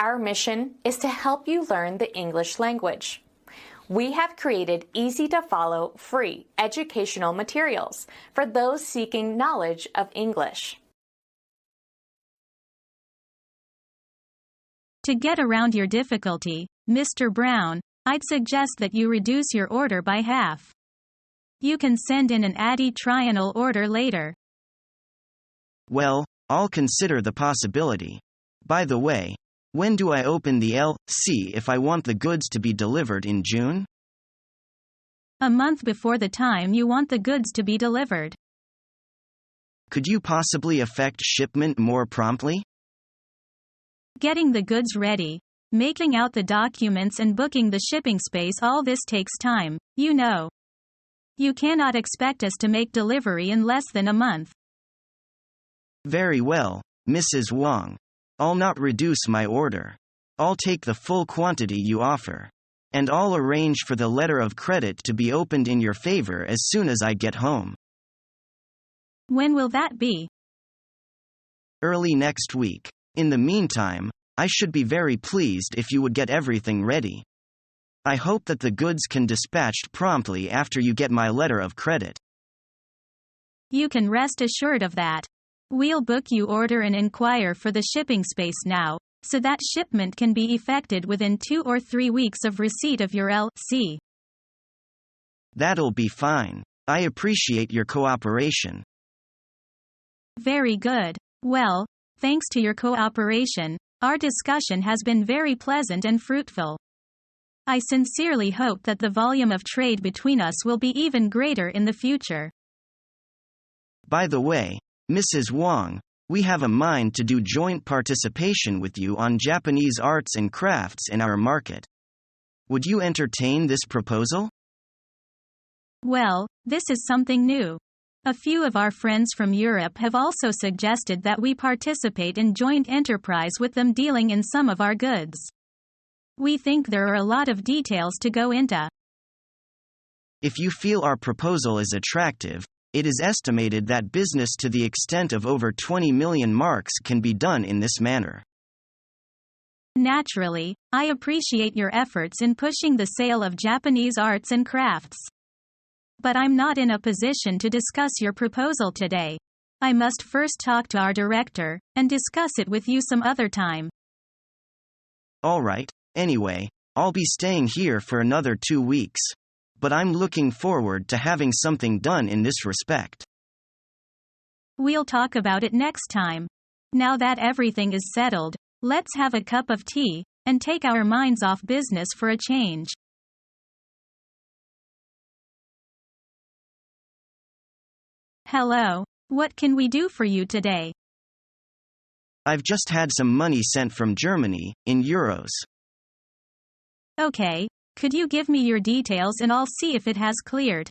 Our mission is to help you learn the English language. We have created easy-to-follow, free educational materials for those seeking knowledge of English. To get around your difficulty, Mr. Brown, I'd suggest that you reduce your order by half. You can send in an trial order later. Well, I'll consider the possibility. By the way, when do I open the LC if I want the goods to be delivered in June? A month before the time you want the goods to be delivered. Could you possibly effect shipment more promptly? Getting the goods ready, making out the documents and booking the shipping space, all this takes time, you know. You cannot expect us to make delivery in less than a month. Very well, Mrs. Wong. I'll not reduce my order. I'll take the full quantity you offer. And I'll arrange for the letter of credit to be opened in your favor as soon as I get home. When will that be? Early next week. In the meantime, I should be very pleased if you would get everything ready. I hope that the goods can dispatched promptly after you get my letter of credit. You can rest assured of that. We'll book you order and inquire for the shipping space now, so that shipment can be effected within 2 or 3 weeks of receipt of your LC. That'll be fine. I appreciate your cooperation. Very good. Well, thanks to your cooperation, our discussion has been very pleasant and fruitful. I sincerely hope that the volume of trade between us will be even greater in the future. By the way, Mrs. Wong, we have a mind to do joint participation with you on Japanese arts and crafts in our market. Would you entertain this proposal? Well, this is something new. A few of our friends from Europe have also suggested that we participate in joint enterprise with them dealing in some of our goods. We think there are a lot of details to go into. If you feel our proposal is attractive, it is estimated that business to the extent of over 20 million marks can be done in this manner. Naturally, I appreciate your efforts in pushing the sale of Japanese arts and crafts. But I'm not in a position to discuss your proposal today. I must first talk to our director, and discuss it with you some other time. All right, anyway, I'll be staying here for another 2 weeks. But I'm looking forward to having something done in this respect. We'll talk about it next time. Now that everything is settled, let's have a cup of tea, and take our minds off business for a change. Hello, what can we do for you today? I've just had some money sent from Germany, in euros. Okay. Could you give me your details and I'll see if it has cleared?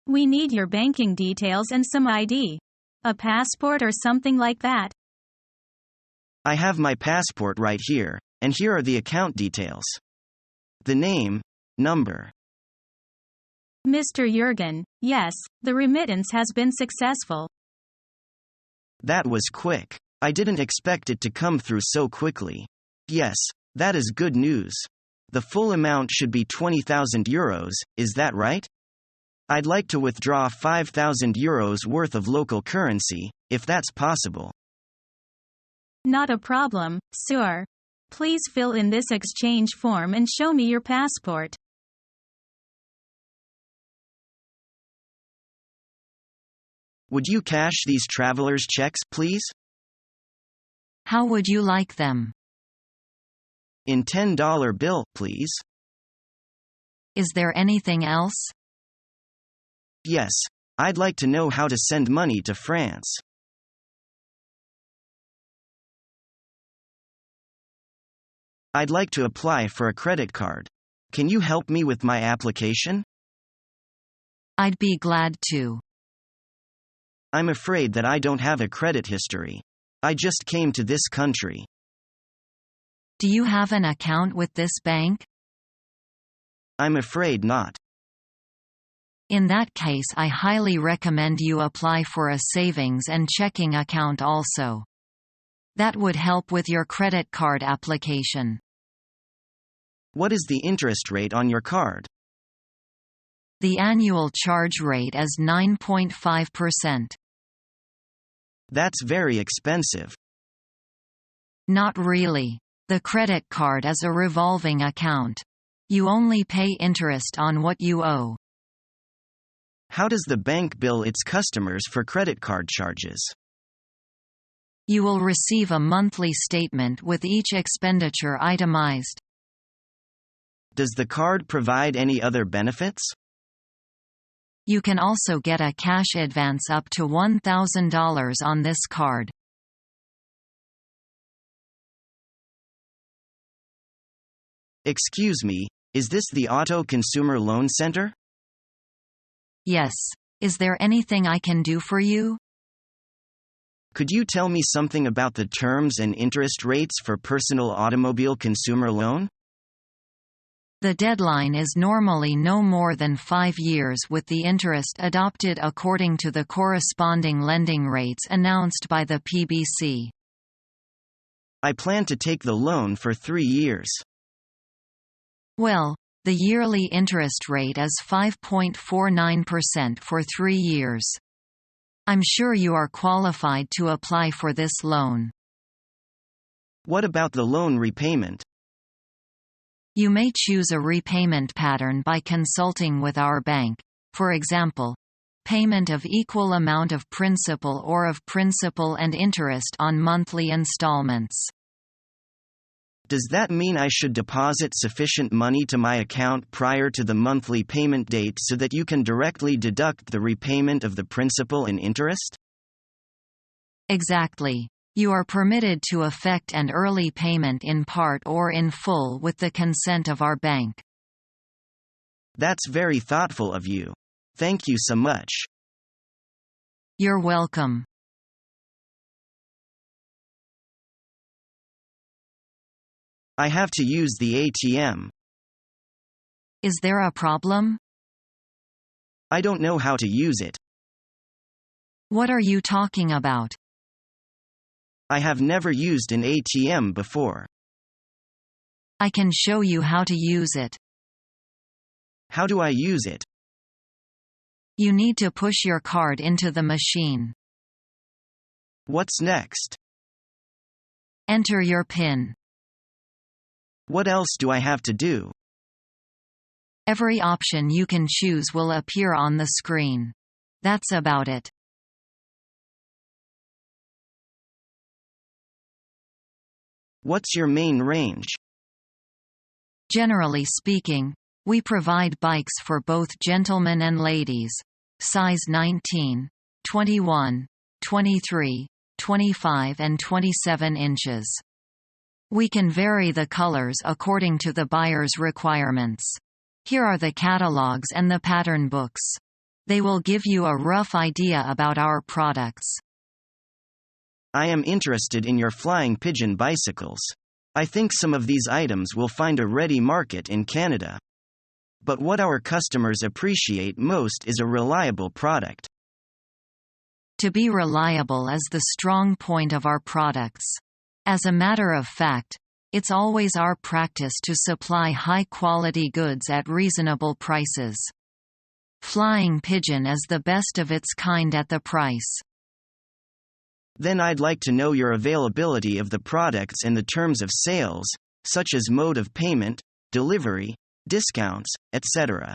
We need your banking details and some ID. A passport or something like that. I have my passport right here, and here are the account details. The name, number. Mr. Jurgen, yes, the remittance has been successful. That was quick. I didn't expect it to come through so quickly. Yes, that is good news. The full amount should be 20,000 euros, is that right? I'd like to withdraw 5,000 euros worth of local currency, if that's possible. Not a problem, sir. Please fill in this exchange form and show me your passport. Would you cash these traveler's checks, please? How would you like them? In $10 bill, please. Is there anything else? Yes, I'd like to know how to send money to France. I'd like to apply for a credit card. Can you help me with my application? I'd be glad to. I'm afraid that I don't have a credit history. I just came to this country. Do you have an account with this bank? I'm afraid not. In that case, I highly recommend you apply for a savings and checking account also. That would help with your credit card application. What is the interest rate on your card? The annual charge rate is 9.5%. That's very expensive. Not really. The credit card is a revolving account. You only pay interest on what you owe. How does the bank bill its customers for credit card charges? You will receive a monthly statement with each expenditure itemized. Does the card provide any other benefits? You can also get a cash advance up to $1,000 on this card. Excuse me, is this the Auto Consumer Loan Center? Yes. Is there anything I can do for you? Could you tell me something about the terms and interest rates for personal automobile consumer loan? The deadline is normally no more than 5 years, with the interest adopted according to the corresponding lending rates announced by the PBC. I plan to take the loan for 3 years. Well, the yearly interest rate is 5.49% for 3 years. I'm sure you are qualified to apply for this loan. What about the loan repayment? You may choose a repayment pattern by consulting with our bank. For example, payment of equal amount of principal or of principal and interest on monthly installments. Does that mean I should deposit sufficient money to my account prior to the monthly payment date so that you can directly deduct the repayment of the principal and interest? Exactly. You are permitted to effect an early payment in part or in full with the consent of our bank. That's very thoughtful of you. Thank you so much. You're welcome. I have to use the ATM. Is there a problem? I don't know how to use it. What are you talking about? I have never used an ATM before. I can show you how to use it. How do I use it? You need to push your card into the machine. What's next? Enter your PIN. What else do I have to do? Every option you can choose will appear on the screen. That's about it. What's your main range? Generally speaking, we provide bikes for both gentlemen and ladies. Size 19, 21, 23, 25 and 27 inches. We can vary the colors according to the buyer's requirements. Here are the catalogs and the pattern books. They will give you a rough idea about our products. I am interested in your flying pigeon bicycles. I think some of these items will find a ready market in Canada. But what our customers appreciate most is a reliable product. To be reliable is the strong point of our products. As a matter of fact, it's always our practice to supply high-quality goods at reasonable prices. Flying Pigeon is the best of its kind at the price. Then I'd like to know your availability of the products and the terms of sales, such as mode of payment, delivery, discounts, etc.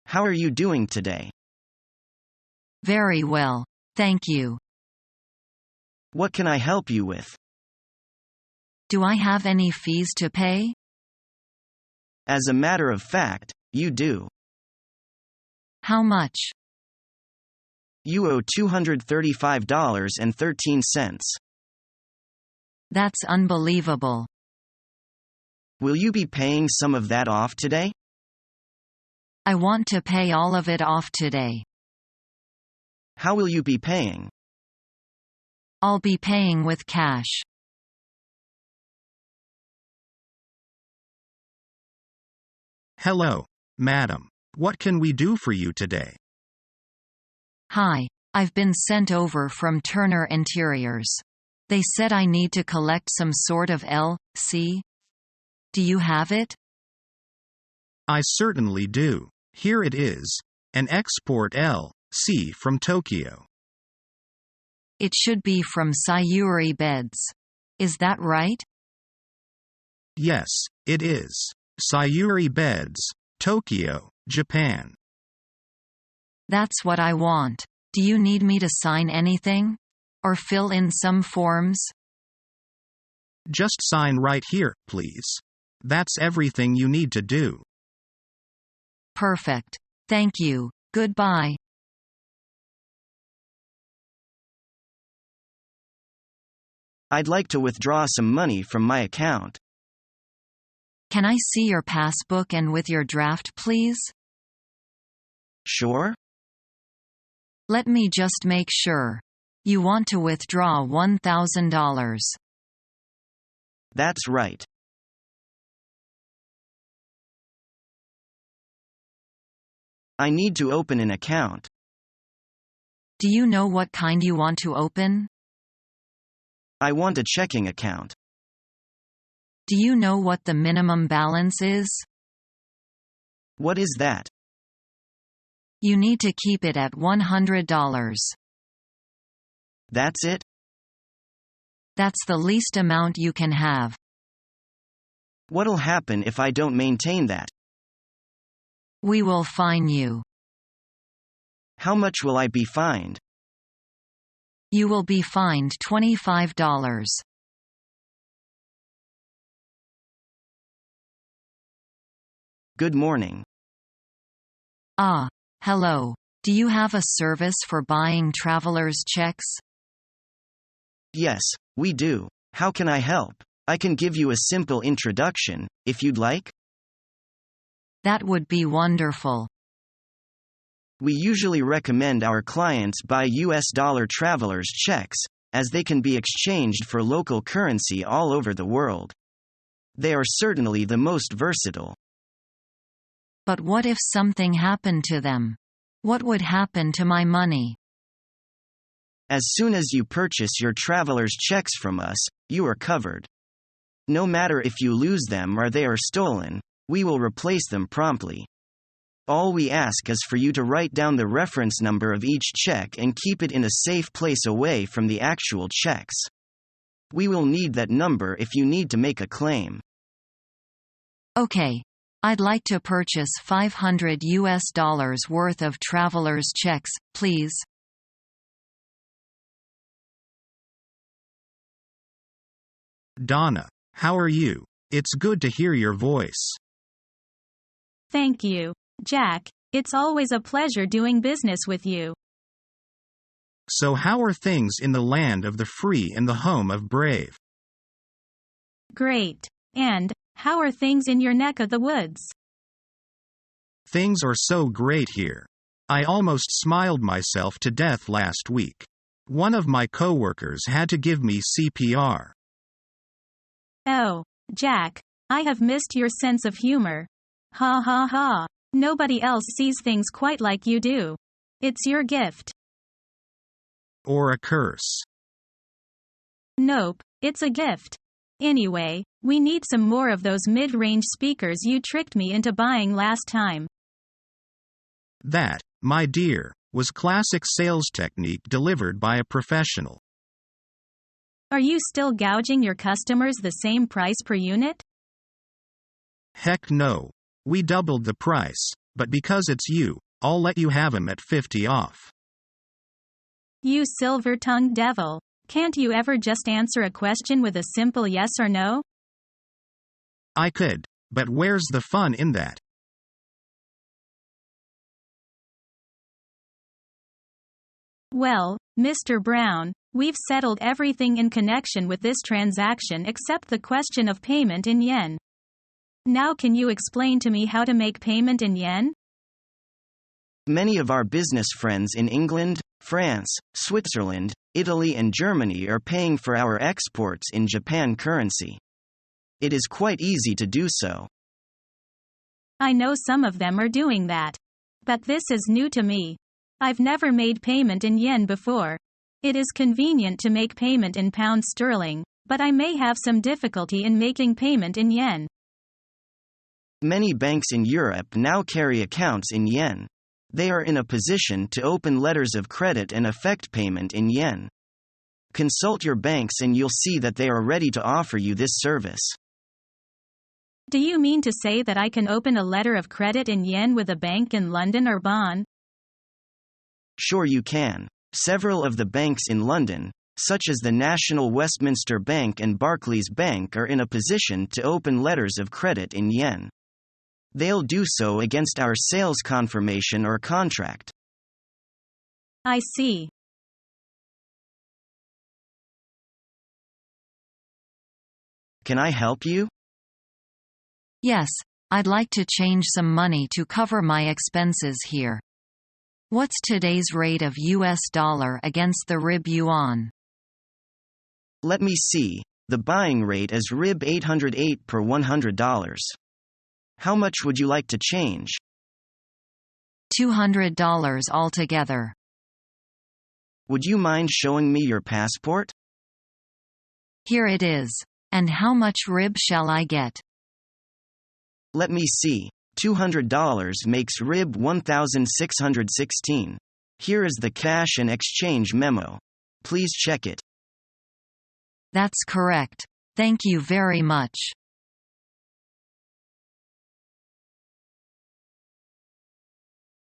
How are you doing today? Very well, thank you. What can I help you with? Do I have any fees to pay? As a matter of fact, you do. How much? You owe $235.13. That's unbelievable. Will you be paying some of that off today? I want to pay all of it off today. How will you be paying? I'll be paying with cash. Hello, madam. What can we do for you today? Hi, I've been sent over from Turner Interiors. They said I need to collect some sort of L.C. Do you have it? I certainly do. Here it is. An export L.C. from Tokyo. It should be from Sayuri Beds. Is that right? Yes, it is. Sayuri Beds, Tokyo, Japan. That's what I want. Do you need me to sign anything? Or fill in some forms? Just sign right here, please. That's everything you need to do. Perfect. Thank you. Goodbye. I'd like to withdraw some money from my account. Can I see your passbook and with your draft, please? Sure? Let me just make sure. You want to withdraw $1,000. That's right. I need to open an account. Do you know what kind you want to open? I want a checking account. Do you know what the minimum balance is? What is that? You need to keep it at $100. That's it? That's the least amount you can have. What'll happen if I don't maintain that? We will fine you. How much will I be fined? You will be fined $25. Good morning. Ah, hello. Do you have a service for buying traveler's checks? Yes, we do. How can I help? I can give you a simple introduction, if you'd like. That would be wonderful. We usually recommend our clients buy US dollar traveler's checks, as they can be exchanged for local currency all over the world. They are certainly the most versatile. But what if something happened to them? What would happen to my money? As soon as you purchase your traveler's checks from us, you are covered. No matter if you lose them or they are stolen, we will replace them promptly. All we ask is for you to write down the reference number of each check and keep it in a safe place away from the actual checks. We will need that number if you need to make a claim. Okay. I'd like to purchase $500 worth of traveler's checks, please. Donna, how are you? It's good to hear your voice. Thank you, Jack. It's always a pleasure doing business with you. So how are things in the land of the free and the home of brave? Great. And, how are things in your neck of the woods? Things are so great here. I almost smiled myself to death last week. One of my coworkers had to give me CPR. Oh, Jack, I have missed your sense of humor. Ha ha ha. Nobody else sees things quite like you do. It's your gift. Or a curse. Nope, it's a gift. Anyway, we need some more of those mid-range speakers you tricked me into buying last time. That, my dear, was classic sales technique delivered by a professional. Are you still gouging your customers the same price per unit? Heck no. We doubled the price, but because it's you, I'll let you have 'em at 50 off. You silver-tongued devil. Can't you ever just answer a question with a simple yes or no? I could, but where's the fun in that? Well, Mr. Brown, we've settled everything in connection with this transaction except the question of payment in yen. Now can you explain to me how to make payment in yen? Many of our business friends in England, France, Switzerland, Italy and Germany are paying for our exports in Japan currency. It is quite easy to do so. I know some of them are doing that. But this is new to me. I've never made payment in yen before. It is convenient to make payment in pounds sterling, but I may have some difficulty in making payment in yen. Many banks in Europe now carry accounts in yen. They are in a position to open letters of credit and effect payment in yen. Consult your banks and you'll see that they are ready to offer you this service. Do you mean to say that I can open a letter of credit in yen with a bank in London or Bonn? Sure you can. Several of the banks in London, such as the National Westminster Bank and Barclays Bank, are in a position to open letters of credit in yen. They'll do so against our sales confirmation or contract. I see. Can I help you? Yes, I'd like to change some money to cover my expenses here. What's today's rate of US dollar against the RIB yuan? Let me see. The buying rate is RIB 808 per $100. How much would you like to change? $200 altogether. Would you mind showing me your passport? Here it is. And how much RIB shall I get? Let me see. $200 makes RIB 1,616. Here is the cash and exchange memo. Please check it. That's correct. Thank you very much.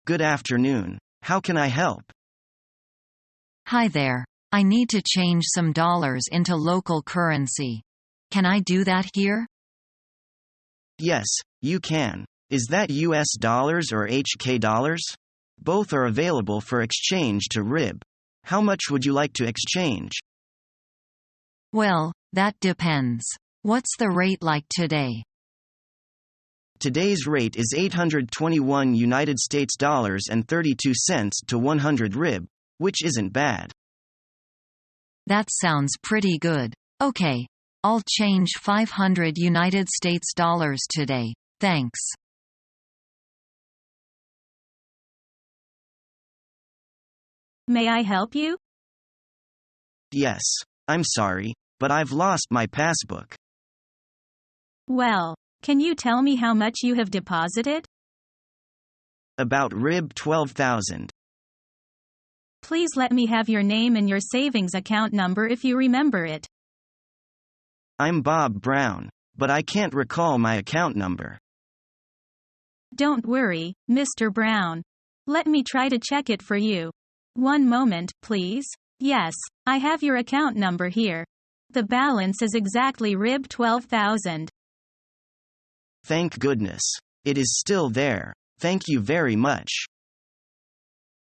Good afternoon. How can I help? Hi there. I need to change some dollars into local currency. Can I do that here? Yes, you can. Is that US dollars or HK dollars? Both are available for exchange to RIB. How much would you like to exchange? Well, that depends. What's the rate like today? Today's rate is 821 United States dollars and 32 cents to 100 RIB, which isn't bad. That sounds pretty good. Okay. I'll change 500 United States dollars today. Thanks. May I help you? Yes. I'm sorry, but I've lost my passbook. Well, can you tell me how much you have deposited? About RIB 12,000. Please let me have your name and your savings account number if you remember it. I'm Bob Brown, but I can't recall my account number. Don't worry, Mr. Brown. Let me try to check it for you. One moment, please. Yes, I have your account number here. The balance is exactly RIB 12,000. Thank goodness. It is still there. Thank you very much.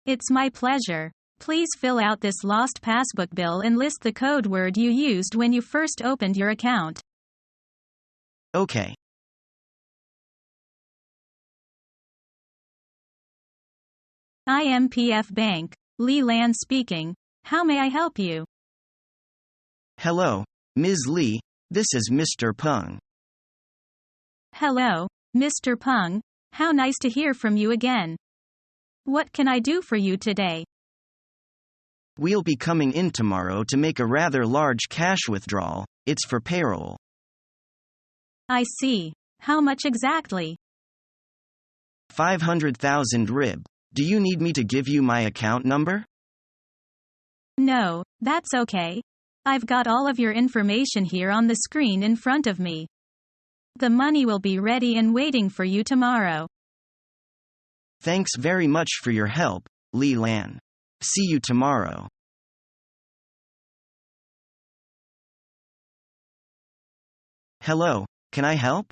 It's my pleasure. Please fill out this lost passbook bill and list the code word you used when you first opened your account. Okay. IMPF Bank, Lee Land speaking. How may I help you? Hello, Ms. Lee. This is Mr. Peng. Hello, Mr. Peng. How nice to hear from you again. What can I do for you today? We'll be coming in tomorrow to make a rather large cash withdrawal. It's for payroll. I see. How much exactly? 500,000 RIB. Do you need me to give you my account number? No, that's okay. I've got all of your information here on the screen in front of me. The money will be ready and waiting for you tomorrow. Thanks very much for your help, Lee Lan. See you tomorrow. Hello, can I help?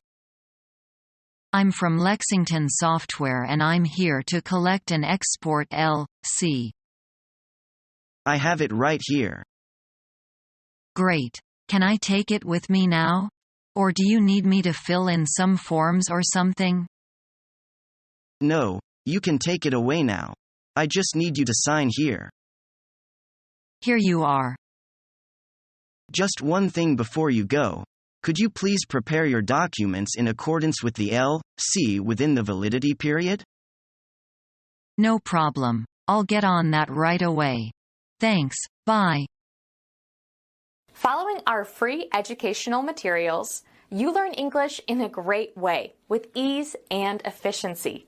I'm from Lexington Software and I'm here to collect an export LC. I have it right here. Great. Can I take it with me now? Or do you need me to fill in some forms or something? No, you can take it away now. I just need you to sign here. Here you are. Just one thing before you go. Could you please prepare your documents in accordance with the LC within the validity period? No problem. I'll get on that right away. Thanks, bye. Following our free educational materials, you learn English in a great way with ease and efficiency.